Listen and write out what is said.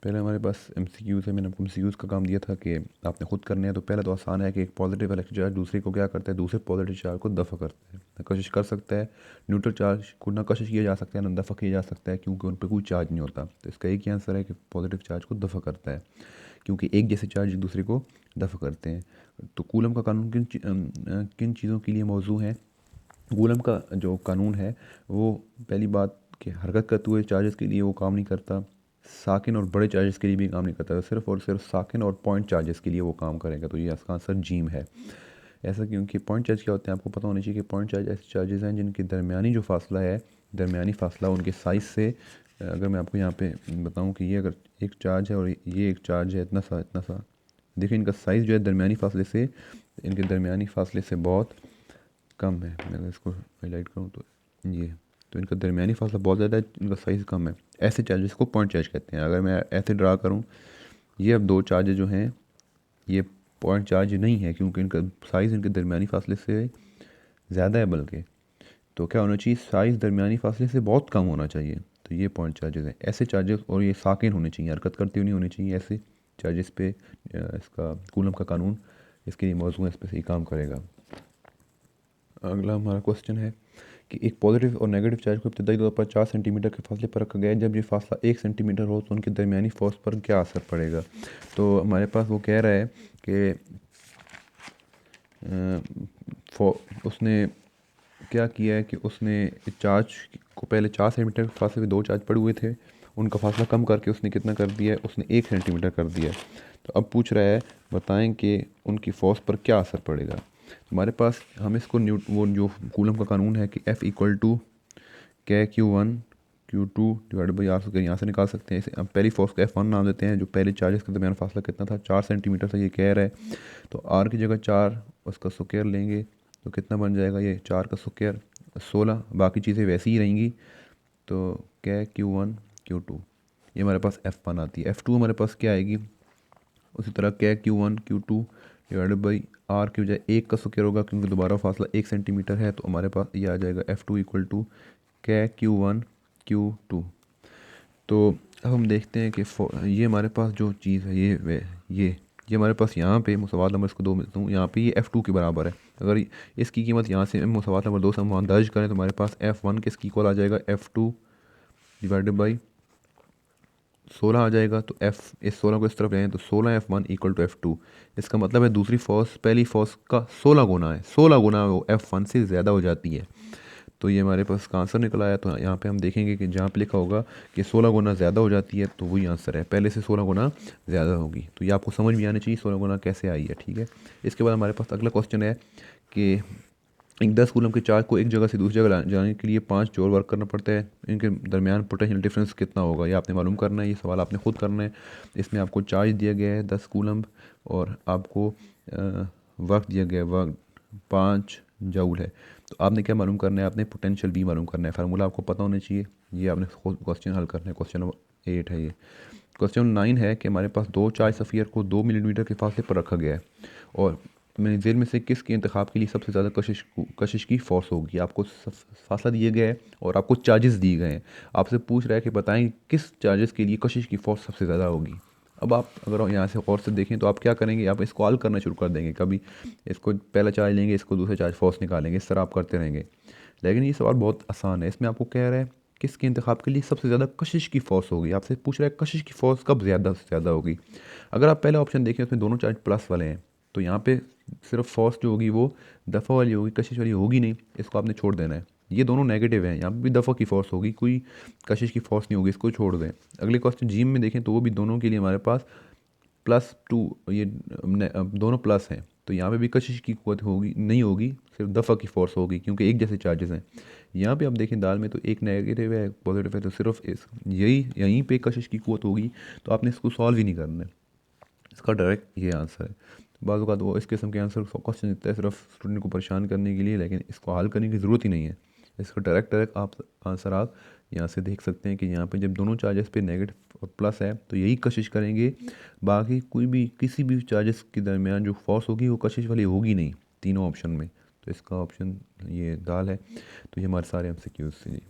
पहले हमारे पास MCQs है। मैंने आपको MCQs का काम दिया था कि आपने खुद करने हैं। तो पहले तो आसान है कि एक पॉजिटिव इलेक्ट्रिक चार्ज दूसरे को क्या करता है, दूसरे पॉजिटिव चार्ज को दफ़ा करता है, ना कशिश कर सकता है। न्यूट्रल चार्ज को ना कशिश किया जा सकता है ना दफ़ा किया जा सकता है, क्योंकि उन पर कोई चार्ज नहीं होता। तो इसका एक ही आंसर है कि पॉजिटिव चार्ज को दफ़ा करता है, क्योंकि एक जैसे चार्ज एक दूसरे को दफ़ा करते हैं। तो कूलम का कानून किन चीज़ों के लिए मौजू है? कूलम का जो कानून है वो पहली बात कि हरकत करते हुए चार्जेस के लिए वो काम नहीं करता, साकिन और बड़े चार्जेस के लिए भी काम नहीं करता, सिर्फ और सिर्फ साकिन और पॉइंट चार्जेस के लिए वो काम करेगा। तो ये इसका आंसर जीम है। ऐसा क्योंकि पॉइंट चार्ज क्या होते हैं आपको पता होना चाहिए कि पॉइंट चार्ज ऐसे चार्जेस हैं जिनके दरमियानी जो फासला है, दरमियानी फासला उनके साइज़ से, अगर मैं आपको यहाँ पे बताऊँ कि ये अगर एक चार्ज है और ये एक चार्ज है इतना सा, देखिए इनका साइज़ जो है दरमियानी फासले से, इनके दरमियानी फासले से बहुत कम है। मैं अगर इसको हाईलाइट करूँ तो ये, तो इनका दरमियानी फासला बहुत ज़्यादा है, इनका साइज़ कम है। ऐसे चार्जेस को पॉइंट चार्ज कहते हैं। अगर मैं ऐसे ड्रा करूँ, ये अब दो चार्जेस जो हैं ये पॉइंट चार्ज नहीं है, क्योंकि इनका साइज़ इनके दरमियानी फासले से ज़्यादा है। बल्कि तो क्या होना चाहिए, साइज़ दरमियानी फासले से बहुत कम होना चाहिए। तो ये पॉइंट चार्जेस हैं, ऐसे चार्जेस। और ये साकिन होने चाहिए, हरकत करते हुए नहीं होने चाहिए। ऐसे चार्जेस पे इसका कूलम का कानून इसके लिए मौजूद है, इस पर सही काम करेगा। अगला हमारा क्वेश्चन है कि एक पॉजिटिव और नेगेटिव चार्ज को इब्तदाई तौर पर 4 सेंटीमीटर के फासले पर रखा गया है। जब ये फासला 1 सेंटीमीटर हो तो उनके दरमियानी फोर्स पर क्या असर पड़ेगा? तो हमारे पास वो कह रहा है कि उसने क्या किया है कि उसने चार्ज को पहले 4 सेंटीमीटर के फासले पे दो चार्ज पड़े हुए थे, उनका फासला कम करके उसने कितना कर दिया है, उसने 1 सेंटीमीटर कर दिया है। तो अब पूछ रहा है बताएं कि उनकी फोर्स पर क्या असर पड़ेगा। हमारे पास हम इसको वो जो कूलम का कानून है कि F equal to K/Q1 Q2 divide by R square यहाँ से निकाल सकते हैं। इसे अब पहली फोर्स को F1 नाम देते हैं। जो पहले चार्जेस के दरमियान फासला कितना था, 4 सेंटीमीटर था, ये कह रहा है। तो R की जगह 4 उसका स्क्वायर लेंगे तो कितना बन जाएगा, ये 4 का स्क्वायर 16, बाकी चीज़ें वैसी ही रहेंगी। तो K/Q1 Q2 ये हमारे पास F1 आती है। F2 हमारे पास क्या आएगी, उसी तरह K/Q1 Q2 divided by R की बजाय 1 का स्क्वायर होगा, क्योंकि दोबारा फासला 1 सेंटीमीटर है। तो हमारे पास ये आ जाएगा F2 equal to K/Q1 Q2। तो अब हम देखते हैं कि ये हमारे पास जो चीज़ है ये हमारे पास यहाँ पे मुसवात नंबर इसको 2 मिलता हूँ, यहाँ पे ये F2 के बराबर है। अगर इसकी कीमत यहाँ से मुसवात नंबर 2 से हम वहाँ दर्ज करें तो हमारे पास F1 के इसकी इक्वल आ जाएगा F2 डिवाइडेड बाई 16 आ जाएगा। तो इस 16 को इस तरफ ले आएँ तो 16 F1 इक्वल टू F2। इसका मतलब है दूसरी फोर्स पहली फोर्स का 16 गुना है, 16 गुना वो F1 से ज़्यादा हो जाती है। तो ये हमारे पास का आंसर निकल आया। तो यहाँ पे हम देखेंगे कि जहाँ पे लिखा होगा कि 16 गुना ज़्यादा हो जाती है तो वही आंसर है, पहले से 16 गुना ज़्यादा होगी। तो ये आपको समझ में आना चाहिए 16 गुना कैसे आई है। ठीक है, इसके बाद हमारे पास अगला क्वेश्चन है कि एक 10 कूलम के चार्ज को एक जगह से दूसरी जगह जाने के लिए 5 जोड़ वर्क करना पड़ता है। इनके दरमियान पोटेंशियल डिफरेंस कितना होगा, ये आपने मालूम करना है। ये सवाल आपने खुद करना है। इसमें आपको चार्ज दिया गया है 10 कूलम और आपको वर्क दिया गया है, वर्क 5 जूल है। तो आपने क्या मालूम करना है, आपने पोटेंशियल भी मालूम करना है। फार्मूला आपको पता होना चाहिए। ये आपने क्वेश्चन हल करना है। क्वेश्चन नंबर 8 है ये। क्वेश्चन 9 है कि हमारे पास दो चार्ज सफ़ियर को 2 मिलीमीटर के फासले पर रखा गया है और मैंने जेल में से किसके इंतखाब के लिए सबसे ज़्यादा कशिश की फोर्स होगी। आपको फासला दिया गया है और आपको चार्जेस दिए गए हैं। आपसे पूछ रहा है कि बताएं किस चार्जेस के लिए कशिश की फोर्स सबसे ज़्यादा होगी। अब आप अगर यहाँ से गौर से देखें तो आप क्या करेंगे, आप इसको हल करना शुरू कर देंगे। कभी इसको पहला चार्ज लेंगे, इसको दूसरा चार्ज फोर्स निकालेंगे, इस तरह आप करते रहेंगे। लेकिन ये सवाल बहुत आसान है। इसमें आपको कह रहा है किसके इंतखाब के लिए सबसे ज़्यादा कशिश की फोर्स होगी। आपसे पूछ रहा है कशिश की फोर्स कब ज़्यादा से ज़्यादा होगी। अगर आप पहला ऑप्शन देखें उसमें दोनों चार्ज प्लस वाले हैं, तो यहाँ पे सिर्फ फोर्स जो होगी वो दफ़ा वाली होगी, कशिश वाली होगी नहीं। इसको आपने छोड़ देना है। ये दोनों नेगेटिव हैं, यहाँ पे भी दफ़ा की फोर्स होगी, कोई कशिश की फोर्स नहीं होगी, इसको छोड़ दें। अगले क्वेश्चन जीम में देखें तो वो भी दोनों के लिए हमारे पास +2, ये दोनों प्लस हैं। तो यहाँ पे भी कशिश की कुव्वत होगी नहीं होगी, सिर्फ दफ़ा की फोर्स होगी, क्योंकि एक जैसे चार्जेस हैं। यहाँ पे आप देखें दाल में तो एक नेगेटिव है, पॉजिटिव है, तो सिर्फ यहीं पे कशिश की कुव्वत होगी। तो आपने इसको सॉल्व ही नहीं करना है, इसका डायरेक्ट ये आंसर है। तो बाज़ औक़ात वो इस किस्म के आंसर क्वेश्चन देता है सिर्फ स्टूडेंट को परेशान करने के लिए, लेकिन इसको हल करने की ज़रूरत ही नहीं है। इसका डायरेक्ट आप आंसर आप यहाँ से देख सकते हैं कि यहाँ पे जब दोनों चार्जेस पे नेगेटिव और प्लस है तो यही कशिश करेंगे। बाकी कोई भी किसी भी चार्जेस के दरमियान जो फोर्स होगी वो कशिश वाली होगी नहीं तीनों ऑप्शन में। तो इसका ऑप्शन ये दाल है। तो ये हमारे सारे MCQs थे जी।